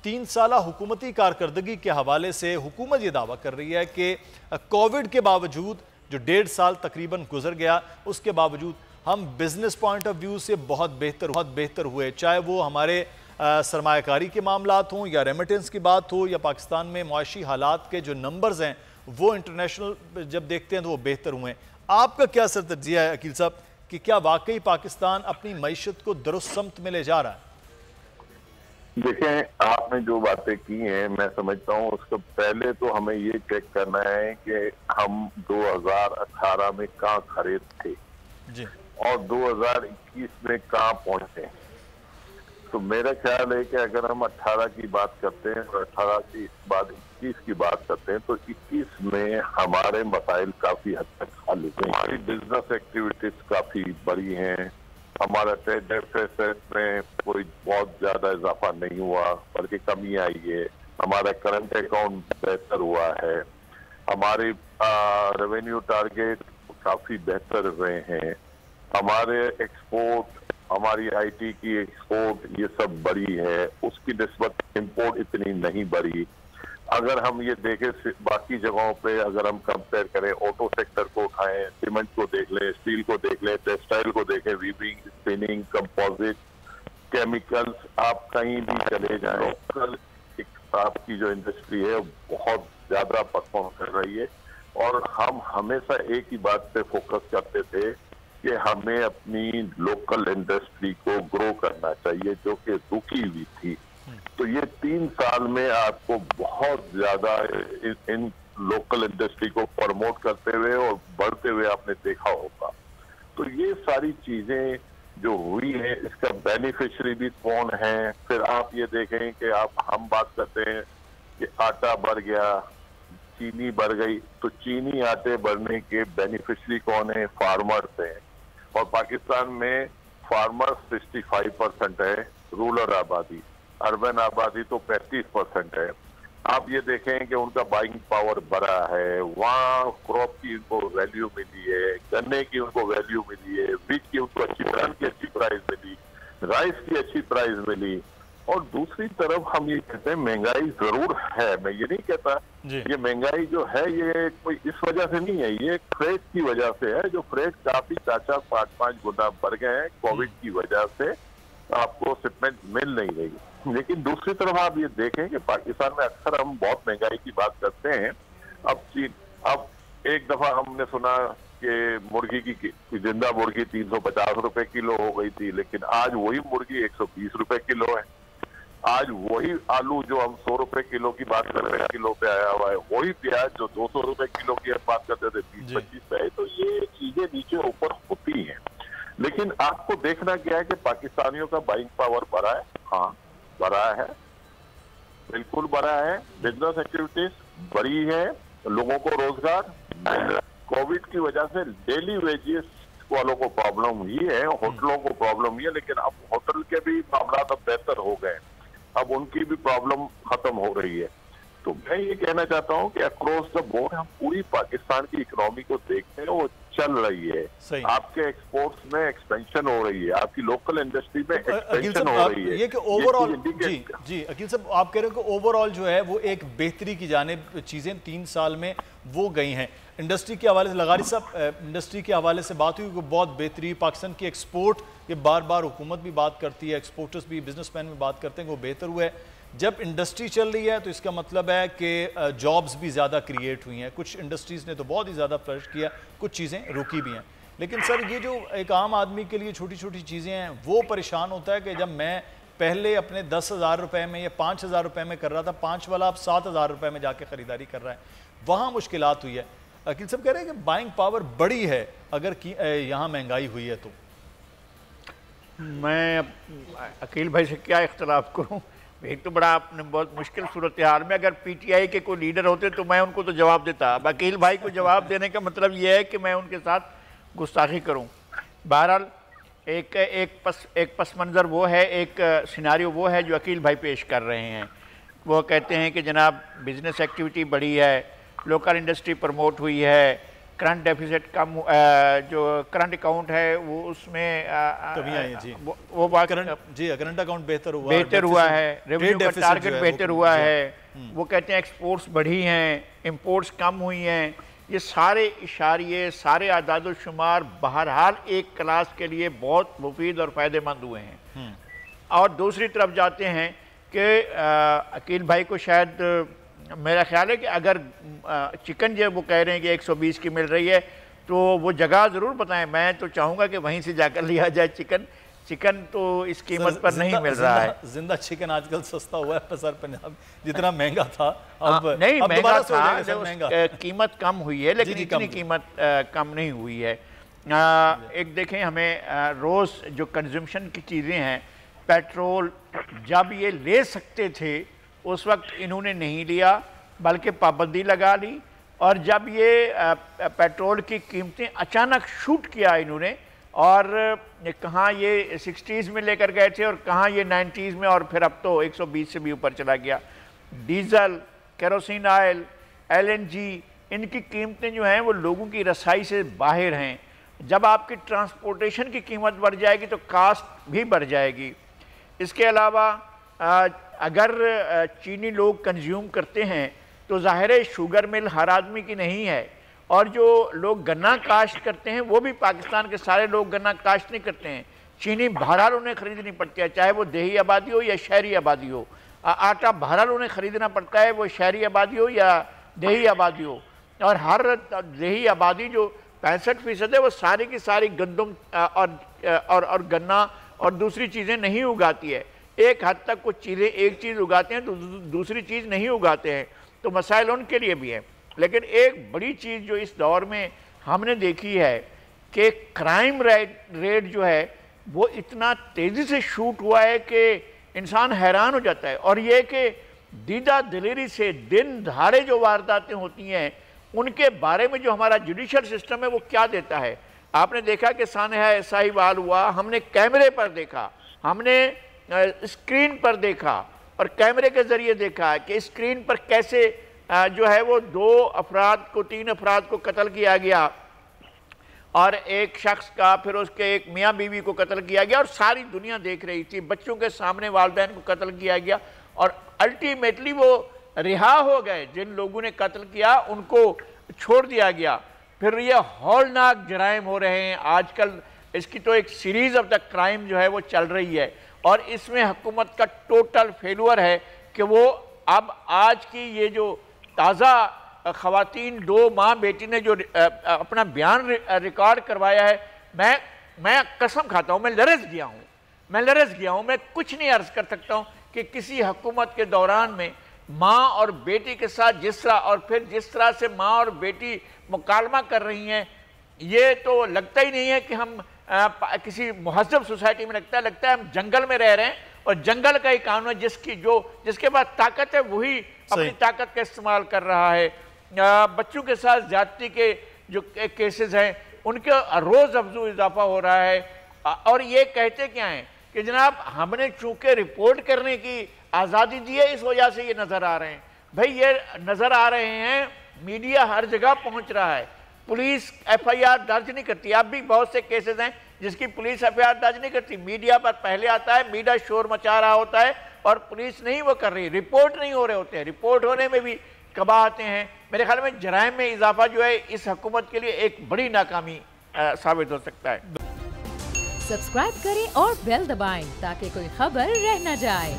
3 साला हुकूमती कारकर्दगी के हवाले से हुकूमत ये दावा कर रही है कि कोविड के बावजूद जो 1.5 साल तकरीबन गुजर गया, उसके बावजूद हम बिजनेस पॉइंट ऑफ व्यू से बहुत बेहतर हुए। चाहे वो हमारे सरमायाकारी के मामलात हों या रेमिटेंस की बात हो या पाकिस्तान में मुआशी हालात के जो नंबर्स हैं वो इंटरनेशनल जब देखते हैं तो वो बेहतर हुए हैं। आपका क्या सर तज्जिया है अकील साहब कि क्या वाकई पाकिस्तान अपनी मईशत को दुरुस्त समत में ले जा रहा है? देखें, आपने जो बातें की हैं मैं समझता हूँ उसको पहले तो हमें ये चेक करना है कि हम 2018 में कहाँ खड़े थे जी और 2021 में कहाँ पहुंचे। तो मेरा ख्याल है कि अगर हम 18 की बात करते हैं और 18 की बाद 21 की बात करते हैं तो 21 में हमारे मसाइल काफी हद तक हल हुए। हमारी बिजनेस एक्टिविटीज काफी बड़ी हैं, हमारा ट्रेड डेफिसिट में कोई बहुत ज्यादा इजाफा नहीं हुआ बल्कि कमी आई है, हमारा करंट अकाउंट बेहतर हुआ है, हमारे रेवेन्यू टारगेट काफी बेहतर हुए हैं, हमारे एक्सपोर्ट, हमारी आईटी की एक्सपोर्ट ये सब बढ़ी है, उसकी निस्बत इंपोर्ट इतनी नहीं बढ़ी। अगर हम ये देखें बाकी जगहों पे, अगर हम कंपेयर करें, ऑटो सेक्टर को उठाएं, सीमेंट को देख लें, स्टील को देख लें, टेक्सटाइल को देखें, वीविंग, स्पिनिंग, कंपोजिट, केमिकल्स, आप कहीं भी चले जाएं, कल आपकी जो इंडस्ट्री है बहुत ज्यादा परफॉर्म कर रही है। और हम हमेशा एक ही बात पे फोकस करते थे कि हमें अपनी लोकल इंडस्ट्री को ग्रो करना चाहिए जो कि रुकी हुई थी। तो ये 3 साल में आपको बहुत ज्यादा इन लोकल इंडस्ट्री को प्रमोट करते हुए और बढ़ते हुए आपने देखा होगा। तो ये सारी चीजें जो हुई है इसका बेनिफिशियरी भी कौन है। फिर आप ये देखें कि हम बात करते हैं कि आटा बढ़ गया, चीनी बढ़ गई, तो चीनी आटे बढ़ने के बेनिफिशियरी कौन है? फार्मर्स हैं। और पाकिस्तान में फार्मर्स 65% है, रूरल आबादी, अर्बन आबादी तो 35% है। आप ये देखें कि उनका बाइंग पावर बढ़ा है, वहाँ क्रॉप की उनको वैल्यू मिली है, गन्ने की उनको वैल्यू मिली है, बीज की उनको अच्छी प्राइस मिली, राइस की अच्छी प्राइस मिली। और दूसरी तरफ हम ये कहते हैं महंगाई जरूर है, मैं ये नहीं कहता ये महंगाई जो है ये कोई इस वजह से नहीं है, ये फ्रेट की वजह से है, जो फ्रेट काफी 4-5 गुना बढ़ गए हैं कोविड की वजह से, आपको शिपमेंट मिल नहीं रही। लेकिन दूसरी तरफ आप ये देखें कि पाकिस्तान में अक्सर हम बहुत महंगाई की बात करते हैं। अब एक दफा हमने सुना कि मुर्गी की जिंदा मुर्गी 350 रुपए किलो हो गई थी, लेकिन आज वही मुर्गी 120 रुपए किलो है। आज वही आलू जो हम 100 रुपए किलो की बात कर रहे हैं किलो पे आया हुआ है, वही प्याज जो 200 रुपए किलो की हम बात करते थे 20-25 पे है। तो ये चीजें नीचे ऊपर होती हैं, लेकिन आपको देखना क्या है कि पाकिस्तानियों का बाइंग पावर बढ़ा है। हाँ बढ़ा है, बिल्कुल बढ़ा है, बिजनेस एक्टिविटीज बढ़ी है, लोगों को रोजगार। कोविड की वजह से डेली वेजेस वालों को प्रॉब्लम हुई है, होटलों को प्रॉब्लम हुई है, लेकिन अब होटल के भी मामला अब बेहतर हो गए, अब उनकी भी प्रॉब्लम खत्म हो रही है। तो मैं ये कहना चाहता हूँ कि अक्रॉस द बोर्ड हम पूरी पाकिस्तान की इकोनॉमी को देखते हैं, वो चल रही है। आपके एक्सपोर्ट्स में एक्सपेंशन हो रही है, आपकी लोकल इंडस्ट्री में एक्सपेंशन हो रही है। ये कि ओवरऑल जी अकील साहब आप कह रहे हो कि ओवरऑल जो है वो एक बेहतरी की जानिब चीजें 3 साल में वो गई हैं। इंडस्ट्री के हवाले से लगारी साहब, इंडस्ट्री के हवाले से बात हुई कि बहुत बेहतरी पाकिस्तान की एक्सपोर्ट, ये बार बार हुकूमत भी बात करती है, एक्सपोर्टर्स भी, बिजनेसमैन भी बात करते हैं कि वो बेहतर हुआ है। जब इंडस्ट्री चल रही है तो इसका मतलब है कि जॉब्स भी ज़्यादा क्रिएट हुई हैं। कुछ इंडस्ट्रीज़ ने तो बहुत ही ज़्यादा फ्लरिश किया, कुछ चीज़ें रुकी भी हैं। लेकिन सर ये जो एक आम आदमी के लिए छोटी छोटी चीज़ें हैं वो परेशान होता है कि जब मैं पहले अपने 10,000 रुपये में या 5,000 रुपये में कर रहा था, 5 वाला अब 7,000 रुपये में जाके ख़रीदारी कर रहा है, वहाँ मुश्किलात हुई है। अकील साहब कह रहे हैं कि बाइंग पावर बड़ी है अगर यहाँ महंगाई हुई है तो। मैं अकील भाई से क्या इख्तलाफ करूँ? एक तो बड़ा आपने बहुत मुश्किल सूरत हाल में, अगर पीटीआई के कोई लीडर होते तो मैं उनको तो जवाब देता। अब अकील भाई को जवाब देने का मतलब ये है कि मैं उनके साथ गुस्ताखी करूं। बहरहाल एक पस मंज़र वो है, एक सिनारियो वो है जो अकील भाई पेश कर रहे हैं। वो कहते हैं कि जनाब बिज़नेस एक्टिविटी बढ़ी है, लोकल इंडस्ट्री प्रमोट हुई है, करंट डेफिसिट कम, जो करंट अकाउंट है वो उसमें कमियां हैं जी, वो बात करंट अकाउंट बेहतर हुआ है, रेवेन्यू का टारगेट बेहतर हुआ है। वो कहते हैं एक्सपोर्ट्स बढ़ी हैं, इंपोर्ट्स कम हुई हैं। ये सारे इशारे, सारे आदाद शुमार बहरहाल एक क्लास के लिए बहुत मुफीद और फ़ायदेमंद हुए हैं। और दूसरी तरफ जाते हैं कि अकील भाई को शायद मेरा ख्याल है कि अगर चिकन जो वो कह रहे हैं कि 120 की मिल रही है तो वो जगह ज़रूर बताएं। मैं तो चाहूँगा कि वहीं से जाकर लिया जाए चिकन तो इस कीमत पर नहीं मिल रहा है। जिंदा चिकन आजकल सस्ता हुआ है सर पंजाब, जितना महंगा था अब नहीं महंगा था, कीमत कम हुई है, लेकिन इतनी कीमत कम नहीं हुई है। एक देखें, हमें रोज़ जो कंजम्पशन की चीज़ें हैं, पेट्रोल जब ये ले सकते थे उस वक्त इन्होंने नहीं लिया बल्कि पाबंदी लगा ली, और जब ये पेट्रोल की कीमतें अचानक शूट किया इन्होंने, और कहाँ ये 60s में लेकर गए थे और कहाँ ये 90s में, और फिर अब तो 120 से भी ऊपर चला गया। डीजल, केरोसिन ऑयल, LNG, इनकी कीमतें जो हैं वो लोगों की रसाई से बाहर हैं। जब आपकी ट्रांसपोर्टेशन की कीमत बढ़ जाएगी तो कास्ट भी बढ़ जाएगी। इसके अलावा अगर चीनी लोग कंज्यूम करते हैं तो ज़ाहिर है शुगर मिल हर आदमी की नहीं है, और जो लोग गन्ना काश्त करते हैं वो भी पाकिस्तान के सारे लोग गन्ना काश्त नहीं करते हैं। चीनी बहरहाल उन्हें ख़रीदनी पड़ती है, चाहे वो देही आबादी हो या शहरी आबादी हो। आटा बहरहाल उन्हें ख़रीदना पड़ता है, वो शहरी आबादी हो या देही आबादी हो। और हर देही आबादी जो 65% है वो सारी की सारी गंदम और गन्ना और दूसरी चीज़ें नहीं उगाती है। एक हद तक कुछ चीज़ें एक चीज़ उगाते हैं तो दूसरी चीज़ नहीं उगाते हैं, तो मसाइल उनके लिए भी है। लेकिन एक बड़ी चीज़ जो इस दौर में हमने देखी है कि क्राइम रेट जो है वो इतना तेज़ी से शूट हुआ है कि इंसान हैरान हो जाता है। और ये कि दीदा दिलेरी से दिन दहाड़े जो वारदातें होती हैं उनके बारे में जो हमारा जुडिशल सिस्टम है वो क्या देता है। आपने देखा कि सानहा साहिवाल हुआ, हमने कैमरे पर देखा, हमने स्क्रीन पर देखा और कैमरे के ज़रिए देखा कि स्क्रीन पर कैसे जो है वो 3 अफराद को कत्ल किया गया, और एक शख्स का, फिर उसके एक मियाँ बीवी को कत्ल किया गया, और सारी दुनिया देख रही थी। बच्चों के सामने वालिदैन को कत्ल किया गया, और अल्टीमेटली वो रिहा हो गए। जिन लोगों ने कत्ल किया उनको छोड़ दिया गया। फिर ये हौलनाक जराइम हो रहे हैं आजकल। इसकी तो एक सीरीज़ ऑफ द क्राइम जो है वो चल रही है, और इसमें हुकूमत का टोटल फेलुअर है कि वो अब आज की ये जो ताज़ा ख़वातीन 2 माँ बेटी ने जो अपना बयान रिकॉर्ड करवाया है, मैं कसम खाता हूँ, मैं लरज़ गया हूँ। मैं कुछ नहीं अर्ज़ कर सकता हूँ कि किसी हुकूमत के दौरान में माँ और बेटी के साथ जिस तरह से माँ और बेटी मुकालमा कर रही हैं, ये तो लगता ही नहीं है कि हम किसी महज़ब सोसाइटी में लगता है हम जंगल में रह रहे हैं, और जंगल का ही कानून है जिसके पास ताकत है वही अपनी ताकत का इस्तेमाल कर रहा है। बच्चों के साथ ज्यादती के जो केसेस हैं उनके रोज़ अफजू इजाफा हो रहा है। और ये कहते क्या हैं कि जनाब हमने चूंकि रिपोर्ट करने की आज़ादी दी है, इस वजह से ये नज़र आ रहे हैं। भाई ये नज़र आ रहे हैं, मीडिया हर जगह पहुंच रहा है, पुलिस FIR दर्ज नहीं करती। अब भी बहुत से केसेस हैं जिसकी पुलिस FIR दर्ज नहीं करती, मीडिया पर पहले आता है, मीडिया शोर मचा रहा होता है और पुलिस नहीं वो कर रही, रिपोर्ट नहीं हो रहे होते हैं। रिपोर्ट होने में भी कबा आते हैं। मेरे ख्याल में जराइम में इजाफा जो है इस हुकूमत के लिए एक बड़ी नाकामी साबित हो सकता है। सब्सक्राइब करें और बेल दबाएं ताकि कोई खबर रह न जाए।